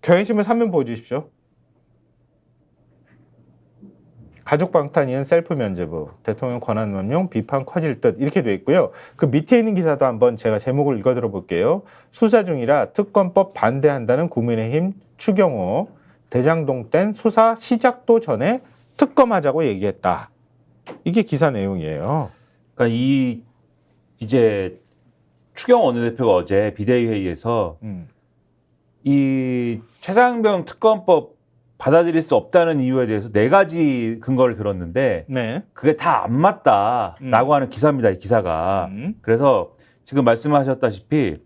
경향신문 3면 보여주십시오. 가족 방탄위원 셀프 면죄부, 대통령 권한 남용 비판 커질 듯 이렇게 돼 있고요. 그 밑에 있는 기사도 한번 제가 제목을 읽어 들어볼게요. 수사 중이라 특검법 반대한다는 국민의힘 추경호, 대장동 땐 수사 시작도 전에 특검하자고 얘기했다. 이게 기사 내용이에요. 그러니까 이제 추경호 원내대표가 어제 비대위 회의에서 이 최상병 특검법 받아들일 수 없다는 이유에 대해서 4가지 근거를 들었는데 네. 그게 다 안 맞다라고 하는 기사입니다. 이 기사가. 그래서 지금 말씀하셨다시피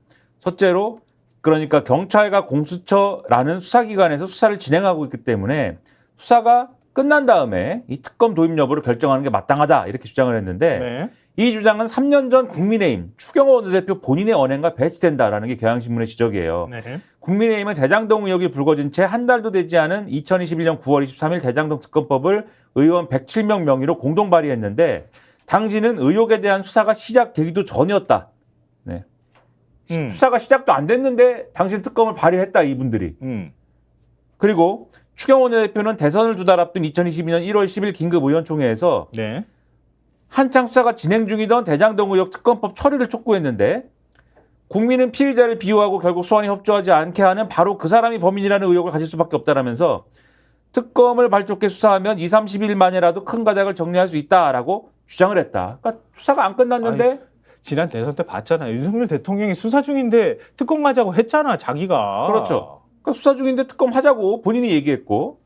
첫째로 그러니까 경찰과 공수처라는 수사기관에서 수사를 진행하고 있기 때문에 수사가 끝난 다음에 이 특검 도입 여부를 결정하는 게 마땅하다 이렇게 주장을 했는데 네. 이 주장은 3년 전 국민의힘 추경호 원내대표 본인의 언행과 배치된다라는 게 경향신문의 지적이에요. 네. 국민의힘은 대장동 의혹이 불거진 채 한 달도 되지 않은 2021년 9월 23일 대장동 특검법을 의원 107명 명의로 공동 발의했는데 당시는 의혹에 대한 수사가 시작되기도 전이었다. 네. 수사가 시작도 안 됐는데 당신 특검을 발의했다 이분들이. 그리고 추경호 원내대표는 대선을 2달 앞둔 2022년 1월 10일 긴급 의원총회에서 네. 한창 수사가 진행 중이던 대장동 의혹 특검법 처리를 촉구했는데 국민은 피의자를 비호하고 결국 소환이 협조하지 않게 하는 바로 그 사람이 범인이라는 의혹을 가질 수밖에 없다라면서 특검을 발족해 수사하면 2, 30일 만에라도 큰 가닥을 정리할 수 있다라고 주장을 했다. 그러니까 수사가 안 끝났는데 아니, 지난 대선 때 봤잖아요. 윤석열 대통령이 수사 중인데 특검 가자고 했잖아, 자기가. 그렇죠. 그러니까 수사 중인데 특검 하자고 본인이 얘기했고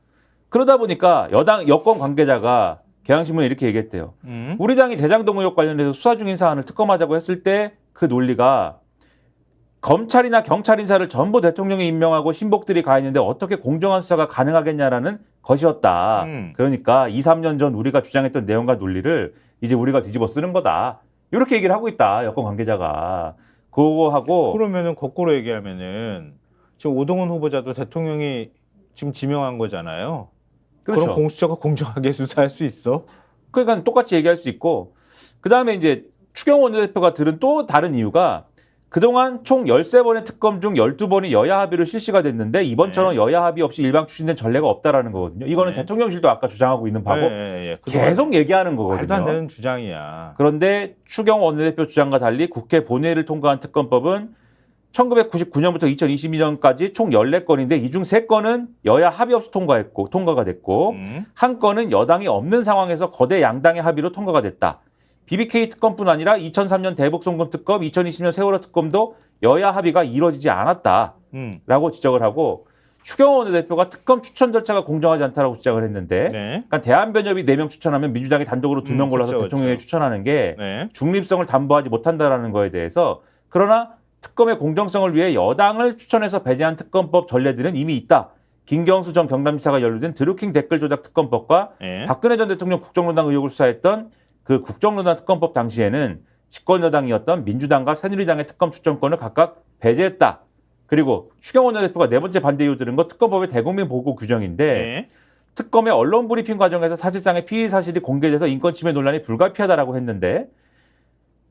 그러다 보니까 여권 관계자가 경향신문에 이렇게 얘기했대요. 우리 당이 대장동 의혹 관련해서 수사 중인 사안을 특검하자고 했을 때 그 논리가 검찰이나 경찰 인사를 전부 대통령이 임명하고 신복들이 가 있는데 어떻게 공정한 수사가 가능하겠냐라는 것이었다. 그러니까 2, 3년 전 우리가 주장했던 내용과 논리를 이제 우리가 뒤집어 쓰는 거다. 이렇게 얘기를 하고 있다. 여권 관계자가. 그거하고 그러면은 거꾸로 얘기하면은 지금 오동훈 후보자도 대통령이 지금 지명한 거잖아요. 그렇죠. 그럼 공수처가 공정하게 수사할 수 있어? 그러니까 똑같이 얘기할 수 있고 그다음에 이제 추경호 원내대표가 들은 또 다른 이유가 그동안 총 13번의 특검 중 12번이 여야 합의로 실시가 됐는데 이번처럼 여야 합의 없이 일방 추진된 전례가 없다라는 거거든요. 이거는 대통령실도 아까 주장하고 있는 바고 계속 얘기하는 거거든요. 말도 안 되는 주장이야. 그런데 추경호 원내대표 주장과 달리 국회 본회의를 통과한 특검법은 1999년부터 2022년까지 총 14건인데 이 중 3건은 여야 합의 없이 통과가 됐고 한 건은 여당이 없는 상황에서 거대 양당의 합의로 통과가 됐다. BBK 특검뿐 아니라 2003년 대북송금 특검, 2020년 세월호 특검도 여야 합의가 이루어지지 않았다라고 지적을 하고 추경호 원내대표가 특검 추천 절차가 공정하지 않다라고 주장을 했는데 그러니까 대한변협이 4명 추천하면 민주당이 단독으로 2명 골라서 대통령이 추천하는 게 중립성을 담보하지 못한다라는 거에 대해서 그러나 특검의 공정성을 위해 여당을 추천해서 배제한 특검법 전례들은 이미 있다. 김경수 전 경남지사가 연루된 드루킹 댓글 조작 특검법과 박근혜 전 대통령 국정농단 의혹을 수사했던 그 국정농단 특검법 당시에는 집권여당이었던 민주당과 새누리당의 특검 추천권을 각각 배제했다. 그리고 추경호 원내대표가 4번째 반대 이유 들은 거 특검법의 대국민 보고 규정인데 특검의 언론 브리핑 과정에서 사실상의 피의 사실이 공개돼서 인권 침해 논란이 불가피하다라고 했는데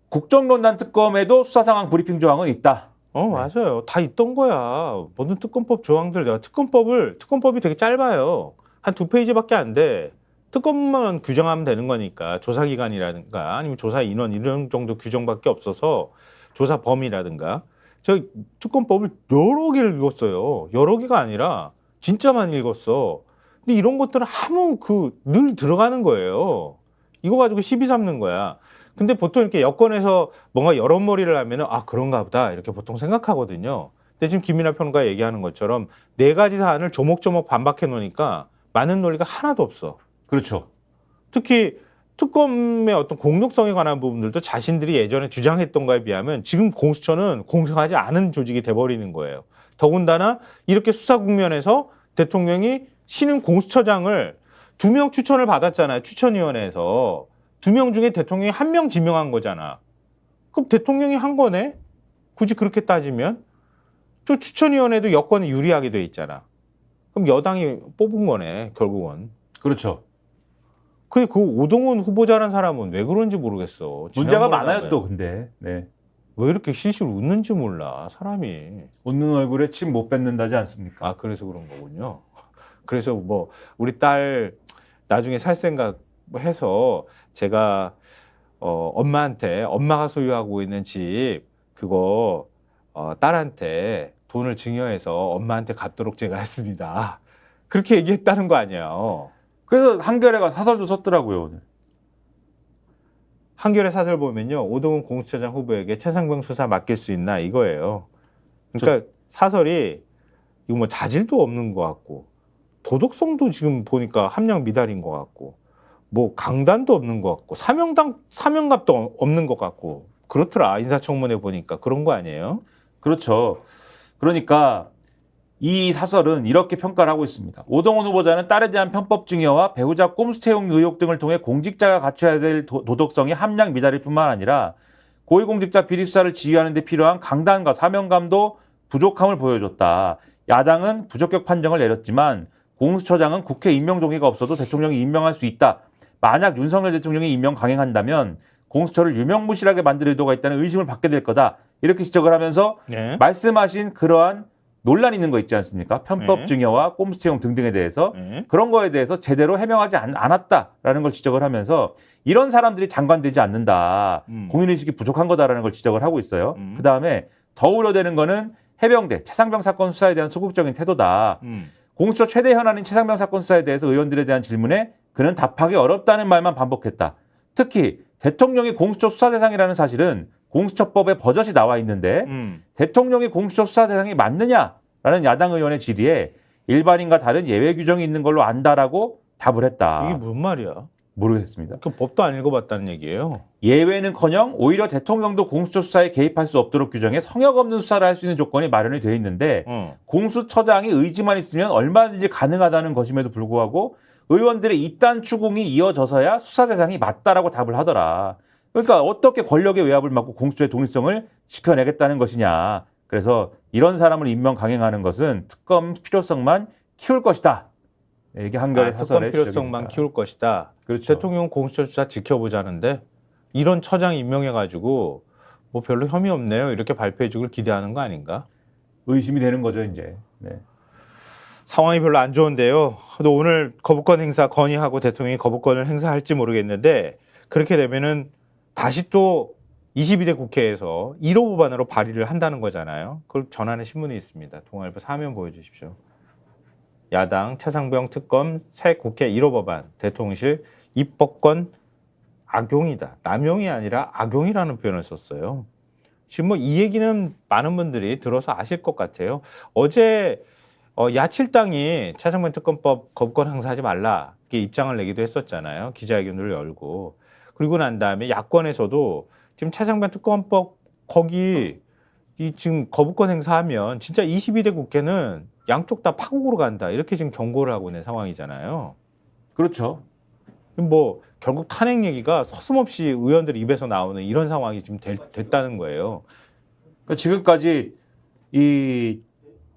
국정농단 특검에도 수사 상황 브리핑 조항은 있다. 맞아요. 다 있던 거야. 모든 특검법 조항들 내가 특검법이 되게 짧아요. 한 2페이지밖에 안 돼. 특검만 규정하면 되는 거니까 조사기관이라든가 아니면 조사 인원 이런 정도 규정밖에 없어서 조사 범위라든가 저 특검법을 여러 개를 읽었어요. 여러 개가 아니라 진짜 많이 읽었어. 근데 이런 것들은 아무 늘 들어가는 거예요. 이거 가지고 시비 삼는 거야. 근데 보통 이렇게 여권에서 뭔가 여론몰이를 하면은 그런가 보다 이렇게 보통 생각하거든요. 근데 지금 김민하 평론가 얘기하는 것처럼 4가지 사안을 조목조목 반박해 놓으니까 많은 논리가 하나도 없어. 그렇죠. 특히 특검의 어떤 공정성에 관한 부분들도 자신들이 예전에 주장했던 거에 비하면 지금 공수처는 공정하지 않은 조직이 돼버리는 거예요. 더군다나 이렇게 수사 국면에서 대통령이 신임 공수처장을 2명 추천을 받았잖아요. 추천위원회에서. 2명 중에 대통령이 1명 지명한 거잖아. 그럼 대통령이 한 거네? 굳이 그렇게 따지면? 저 추천위원회도 여권이 유리하게 돼 있잖아. 그럼 여당이 뽑은 거네, 결국은. 그렇죠. 근데 그 오동훈 후보자라는 사람은 왜 그런지 모르겠어. 문제가 많아요 또 근데. 네. 왜 이렇게 실실 웃는지 몰라 사람이. 웃는 얼굴에 침 못 뱉는다지 않습니까? 아 그래서 그런 거군요. 그래서 뭐 우리 딸 나중에 살 생각 해서 제가 엄마한테 엄마가 소유하고 있는 집 그거 딸한테 돈을 증여해서 엄마한테 갚도록 제가 했습니다. 그렇게 얘기했다는 거 아니에요. 그래서 한겨레가 사설도 썼더라고요, 오늘. 한겨레 사설 보면요. 오동훈 공수처장 후보에게 최상병 수사 맡길 수 있나 이거예요. 그러니까 사설이 이거 뭐 자질도 없는 것 같고 도덕성도 지금 보니까 함량 미달인 것 같고 뭐 강단도 없는 것 같고 사명감도 없는 것 같고 그렇더라. 인사청문회 보니까 그런 거 아니에요? 그렇죠. 그러니까 이 사설은 이렇게 평가를 하고 있습니다. 오동훈 후보자는 딸에 대한 편법 증여와 배우자 꼼수 채용 의혹 등을 통해 공직자가 갖춰야 될 도덕성이 함량 미달일 뿐만 아니라 고위공직자 비리 수사를 지휘하는 데 필요한 강단과 사명감도 부족함을 보여줬다. 야당은 부적격 판정을 내렸지만 공수처장은 국회 임명 동의가 없어도 대통령이 임명할 수 있다. 만약 윤석열 대통령이 임명 강행한다면 공수처를 유명무실하게 만들 의도가 있다는 의심을 받게 될 거다. 이렇게 지적을 하면서 네. 말씀하신 그러한 논란이 있는 거 있지 않습니까? 편법 네. 증여와 꼼수 채용 등등에 대해서 네. 그런 거에 대해서 제대로 해명하지 않았다라는 걸 지적을 하면서 이런 사람들이 장관되지 않는다. 공인의식이 부족한 거다라는 걸 지적을 하고 있어요. 그다음에 더 우려되는 거는 해병대, 최상병 사건 수사에 대한 소극적인 태도다. 공수처 최대 현안인 최상병 사건 수사에 대해서 의원들에 대한 질문에 그는 답하기 어렵다는 말만 반복했다. 특히 대통령이 공수처 수사 대상이라는 사실은 공수처법에 버젓이 나와 있는데 대통령이 공수처 수사 대상이 맞느냐라는 야당 의원의 질의에 일반인과 다른 예외 규정이 있는 걸로 안다라고 답을 했다. 이게 무슨 말이야? 모르겠습니다. 그 법도 안 읽어봤다는 얘기예요. 예외는커녕 오히려 대통령도 공수처 수사에 개입할 수 없도록 규정해 성역 없는 수사를 할 수 있는 조건이 마련이 되어 있는데 공수처장이 의지만 있으면 얼마든지 가능하다는 것임에도 불구하고 의원들의 이딴 추궁이 이어져서야 수사 대상이 맞다라고 답을 하더라. 그러니까 어떻게 권력의 외압을 막고 공수처의 독립성을 지켜내겠다는 것이냐. 그래서 이런 사람을 임명 강행하는 것은 특검 필요성만 키울 것이다. 이게 한겨레 사설의 특검 필요성만 지적입니다. 키울 것이다. 그렇죠. 대통령 공수처 수사 지켜보자는데 이런 처장 임명해가지고 뭐 별로 혐의 없네요. 이렇게 발표해주길 기대하는 거 아닌가? 의심이 되는 거죠, 이제. 네. 상황이 별로 안 좋은데요. 또 오늘 거부권 행사 건의하고 대통령이 거부권을 행사할지 모르겠는데 그렇게 되면은 다시 또 22대 국회에서 1호 법안으로 발의를 한다는 거잖아요. 그걸 전하는 신문이 있습니다. 동아일보 사면 보여주십시오. 야당 최상병 특검 새 국회 1호 법안 대통령실 입법권 악용이다. 남용이 아니라 악용이라는 표현을 썼어요. 지금 뭐 이 얘기는 많은 분들이 들어서 아실 것 같아요. 어제 야칠당이 최상병 특검법 거부권 행사하지 말라 이렇게 입장을 내기도 했었잖아요. 기자회견을 열고. 그리고 난 다음에 야권에서도 지금 최상병 특검법 거기 이 지금 거부권 행사하면 진짜 22대 국회는 양쪽 다 파국으로 간다. 이렇게 지금 경고를 하고 있는 상황이잖아요. 그렇죠. 뭐 결국 탄핵 얘기가 서슴없이 의원들 입에서 나오는 이런 상황이 지금 됐다는 거예요. 그러니까 지금까지 이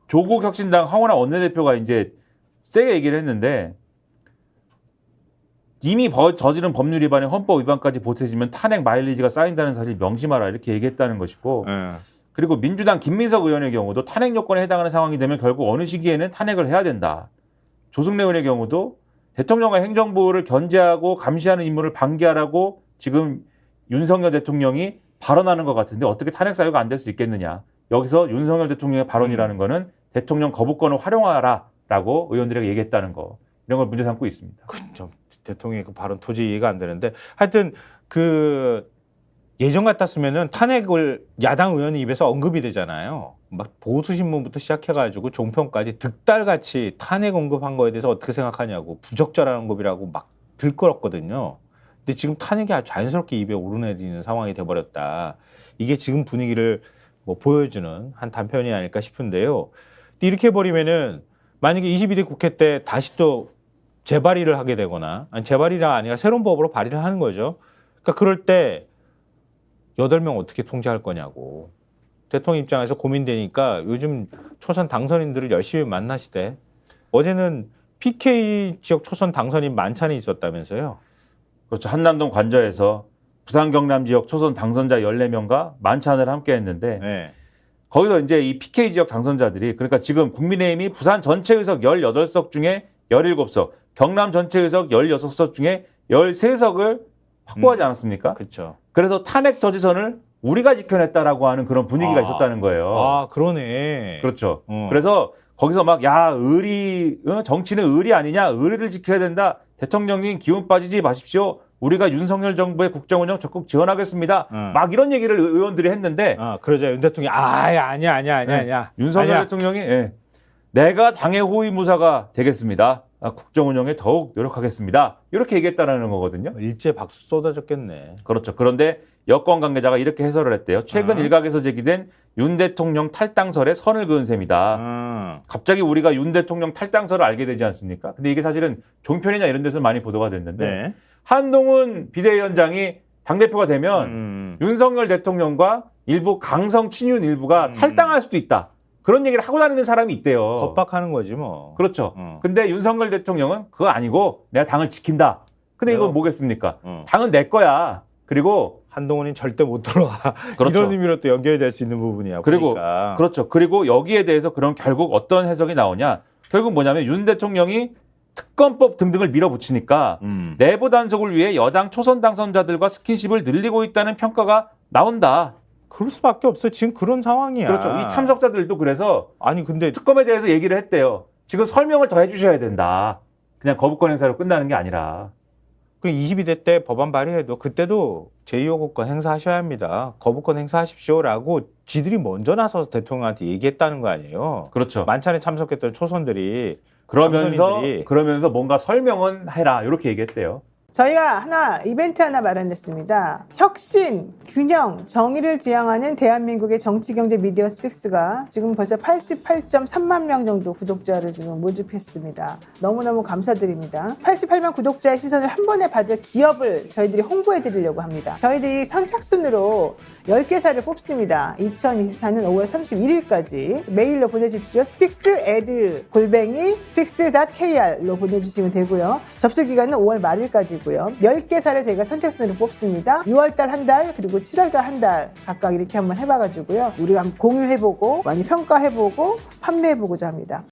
조국 혁신당 황운하 원내대표가 이제 세게 얘기를 했는데 이미 저지른 법률 위반에 헌법 위반까지 보태지면 탄핵 마일리지가 쌓인다는 사실 명심하라 이렇게 얘기했다는 것이고 그리고 민주당 김민석 의원의 경우도 탄핵 요건에 해당하는 상황이 되면 결국 어느 시기에는 탄핵을 해야 된다. 조승래 의원의 경우도 대통령과 행정부를 견제하고 감시하는 임무를 방기하라고 지금 윤석열 대통령이 발언하는 것 같은데 어떻게 탄핵 사유가 안 될 수 있겠느냐. 여기서 윤석열 대통령의 발언이라는 거는 대통령 거부권을 활용하라라고 의원들에게 얘기했다는 거. 이런 걸 문제 삼고 있습니다. 대통령의 그 발언 도저히 이해가 안 되는데 하여튼 그 예전 같았으면은 탄핵을 야당 의원이 입에서 언급이 되잖아요. 막 보수신문부터 시작해가지고 종편까지 득달같이 탄핵 언급한 거에 대해서 어떻게 생각하냐고 부적절한 언급이라고 막 들끓었거든요. 근데 지금 탄핵이 아주 자연스럽게 입에 오르내리는 상황이 돼버렸다. 이게 지금 분위기를 뭐 보여주는 한 단편이 아닐까 싶은데요. 근데 이렇게 해버리면은 만약에 22대 국회 때 다시 또 재발의를 하게 되거나 아니 재발의가 아니라 새로운 법으로 발의를 하는 거죠. 그러니까 그럴 때 8명 어떻게 통제할 거냐고. 대통령 입장에서 고민되니까 요즘 초선 당선인들을 열심히 만나시대. 어제는 PK 지역 초선 당선인 만찬이 있었다면서요. 그렇죠. 한남동 관저에서 부산 경남 지역 초선 당선자 14명과 만찬을 함께 했는데 네. 거기서 이제 이 PK 지역 당선자들이 그러니까 지금 국민의힘이 부산 전체 의석 18석 중에 17석, 경남 전체 의석 16석 중에 13석을 확보하지 않았습니까? 그렇죠. 그래서 탄핵 저지선을 우리가 지켜냈다라고 하는 그런 분위기가 있었다는 거예요. 아, 그러네. 그렇죠. 그래서 거기서 막 야, 정치는 의리 아니냐? 의리를 지켜야 된다. 대통령님 기운 빠지지 마십시오. 우리가 윤석열 정부의 국정운영 적극 지원하겠습니다. 막 이런 얘기를 의원들이 했는데 그러자 윤 대통령이 아니야. 윤석열 아니야. 대통령이 내가 당의 호위무사가 되겠습니다. 국정운영에 더욱 노력하겠습니다. 이렇게 얘기했다는 거거든요. 일제 박수 쏟아졌겠네. 그렇죠. 그런데 여권 관계자가 이렇게 해설을 했대요. 최근 일각에서 제기된 윤 대통령 탈당설에 선을 그은 셈이다. 갑자기 우리가 윤 대통령 탈당설을 알게 되지 않습니까? 근데 이게 사실은 종편이나 이런 데서 많이 보도가 됐는데 네. 한동훈 비대위원장이 당대표가 되면 윤석열 대통령과 일부 강성 친윤 일부가 탈당할 수도 있다. 그런 얘기를 하고 다니는 사람이 있대요. 겁박하는 거지 뭐. 그렇죠. 근데 윤석열 대통령은 그거 아니고 내가 당을 지킨다. 근데 이건 뭐겠습니까? 당은 내 거야. 그리고 한동훈이 절대 못 들어가. 그렇죠. 이런 의미로 또 연결될 수 있는 부분이야. 그리고 보니까. 그렇죠. 그리고 여기에 대해서 그럼 결국 어떤 해석이 나오냐? 결국 뭐냐면 윤 대통령이 특검법 등등을 밀어붙이니까 내부 단속을 위해 여당 초선 당선자들과 스킨십을 늘리고 있다는 평가가 나온다. 그럴 수밖에 없어. 지금 그런 상황이야. 그렇죠. 이 참석자들도 그래서 아니 근데 특검에 대해서 얘기를 했대요. 지금 설명을 더 해주셔야 된다. 그냥 거부권 행사로 끝나는 게 아니라. 그 22대 때 법안 발의해도 그때도 제2호국권 행사하셔야 합니다. 거부권 행사하십시오라고 지들이 먼저 나서서 대통령한테 얘기했다는 거 아니에요. 그렇죠. 만찬에 참석했던 초선들이 그러면서 뭔가 설명은 해라 이렇게 얘기했대요. 저희가 이벤트 하나 마련했습니다. 혁신, 균형, 정의를 지향하는 대한민국의 정치, 경제, 미디어 스픽스가 지금 벌써 88.3만 명 정도 구독자를 지금 모집했습니다. 너무너무 감사드립니다. 88만 구독자의 시선을 한 번에 받을 기업을 저희들이 홍보해 드리려고 합니다. 저희들이 선착순으로 10개사를 뽑습니다. 2024년 5월 31일까지 메일로 보내주십시오. spixed@fix.kr로 보내주시면 되고요. 접수 기간은 5월 말일까지고요. 10개사를 저희가 선착순으로 뽑습니다. 6월달 한 달, 그리고 7월달 한 달 각각 이렇게 한번 해봐가지고요. 우리가 한번 공유해보고 많이 평가해보고 판매해보고자 합니다.